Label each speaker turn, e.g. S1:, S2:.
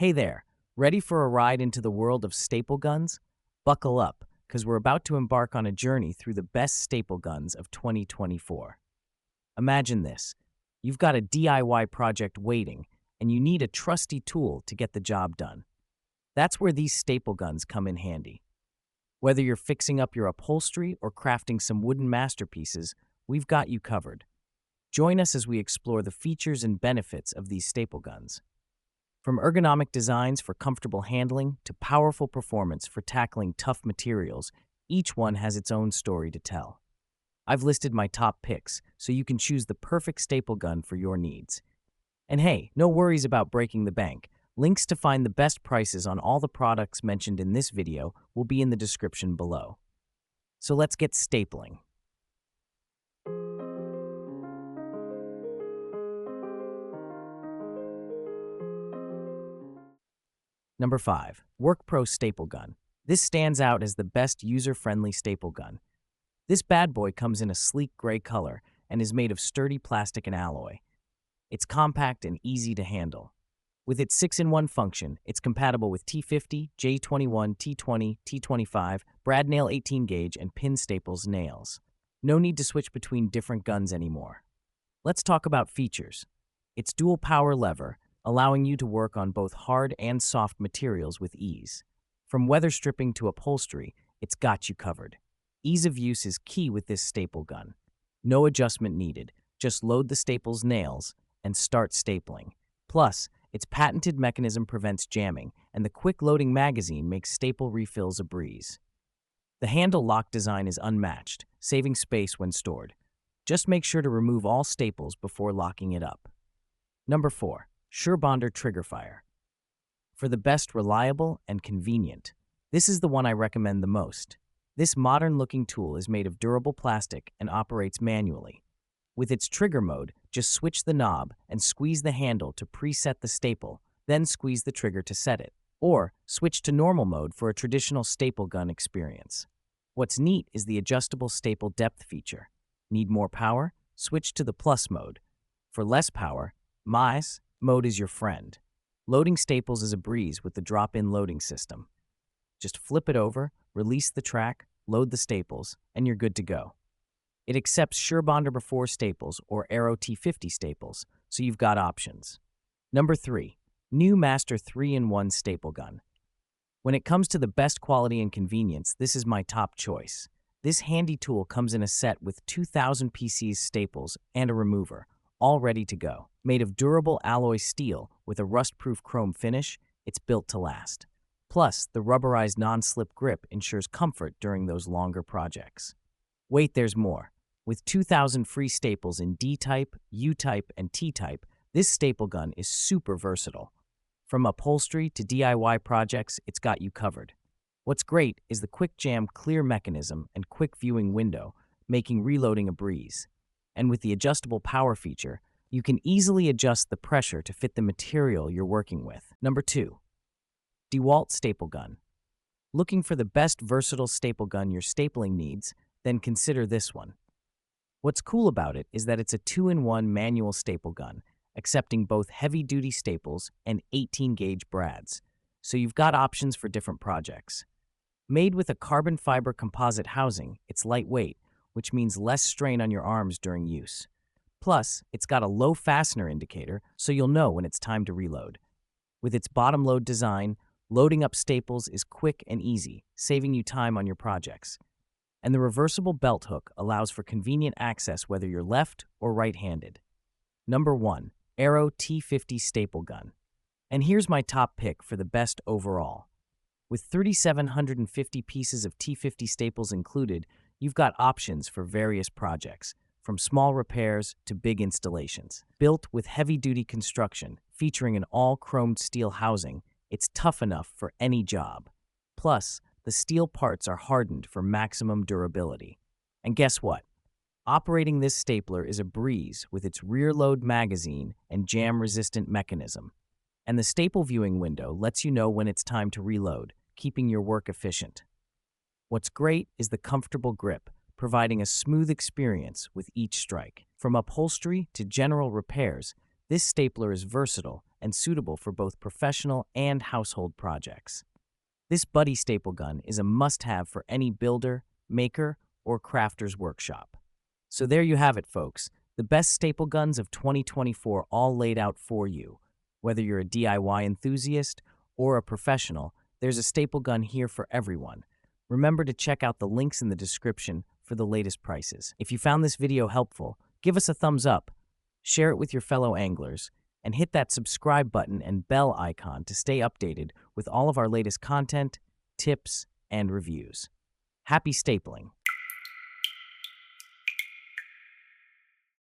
S1: Hey there, ready for a ride into the world of staple guns? Buckle up, because we're about to embark on a journey through the best staple guns of 2024. Imagine this. You've got a DIY project waiting, and you need a trusty tool to get the job done. That's where these staple guns come in handy. Whether you're fixing up your upholstery or crafting some wooden masterpieces, we've got you covered. Join us as we explore the features and benefits of these staple guns. From ergonomic designs for comfortable handling to powerful performance for tackling tough materials, each one has its own story to tell. I've listed my top picks so you can choose the perfect staple gun for your needs. And hey, no worries about breaking the bank. Links to find the best prices on all the products mentioned in this video will be in the description below. So let's get stapling. Number 5. WorkPro Staple Gun. This stands out as the best user-friendly staple gun. This bad boy comes in a sleek gray color and is made of sturdy plastic and alloy. It's compact and easy to handle. With its 6-in-1 function, it's compatible with T50, J21, T20, T25, brad nail 18 gauge, and pin staples nails. No need to switch between different guns anymore. Let's talk about features. It's dual power lever, allowing you to work on both hard and soft materials with ease. From weather stripping to upholstery, it's got you covered. Ease of use is key with this staple gun. No adjustment needed, just load the staples nails and start stapling. Plus, its patented mechanism prevents jamming, and the quick loading magazine makes staple refills a breeze. The handle lock design is unmatched, saving space when stored. Just make sure to remove all staples before locking it up. Number 4. SureBonder Trigger Fire. For the best reliable and convenient, this is the one I recommend the most. This modern-looking tool is made of durable plastic and operates manually. With its trigger mode, just switch the knob and squeeze the handle to preset the staple, then squeeze the trigger to set it. Or switch to normal mode for a traditional staple gun experience. What's neat is the adjustable staple depth feature. Need more power? Switch to the plus mode. For less power, minus mode is your friend. Loading staples is a breeze with the drop-in loading system. Just flip it over, release the track, load the staples, and you're good to go. It accepts SureBonder before staples or Aero T50 staples, so you've got options. Number 3. New Master 3-in-1 Staple Gun. When it comes to the best quality and convenience, this is my top choice. This handy tool comes in a set with 2,000 PCs staples and a remover, all ready to go. Made of durable alloy steel with a rust-proof chrome finish, it's built to last. Plus, the rubberized non-slip grip ensures comfort during those longer projects. Wait, there's more. With 2,000 free staples in D-type, U-type, and T-type, this staple gun is super versatile. From upholstery to DIY projects, it's got you covered. What's great is the quick jam clear mechanism and quick viewing window, making reloading a breeze. And with the adjustable power feature, you can easily adjust the pressure to fit the material you're working with. Number 2. DeWalt Staple Gun. Looking for the best versatile staple gun your stapling needs? Then consider this one. What's cool about it is that it's a 2-in-1 manual staple gun, accepting both heavy-duty staples and 18-gauge brads, so you've got options for different projects. Made with a carbon fiber composite housing, it's lightweight, which means less strain on your arms during use. Plus, it's got a low fastener indicator, so you'll know when it's time to reload. With its bottom load design, loading up staples is quick and easy, saving you time on your projects. And the reversible belt hook allows for convenient access whether you're left or right-handed. Number 1. Aero T50 Staple Gun. And here's my top pick for the best overall. With 3,750 pieces of T50 staples included, you've got options for various projects, from small repairs to big installations. Built with heavy-duty construction, featuring an all-chromed steel housing, it's tough enough for any job. Plus, the steel parts are hardened for maximum durability. And guess what? Operating this stapler is a breeze with its rear-load magazine and jam-resistant mechanism. And the staple viewing window lets you know when it's time to reload, keeping your work efficient. What's great is the comfortable grip, providing a smooth experience with each strike. From upholstery to general repairs, this stapler is versatile and suitable for both professional and household projects. This Buddy Staple Gun is a must-have for any builder, maker, or crafter's workshop. So there you have it, folks. The best staple guns of 2024 all laid out for you. Whether you're a DIY enthusiast or a professional, there's a staple gun here for everyone. Remember to check out the links in the description for the latest prices. If you found this video helpful, give us a thumbs up, share it with your fellow anglers, and hit that subscribe button and bell icon to stay updated with all of our latest content, tips, and reviews. Happy stapling!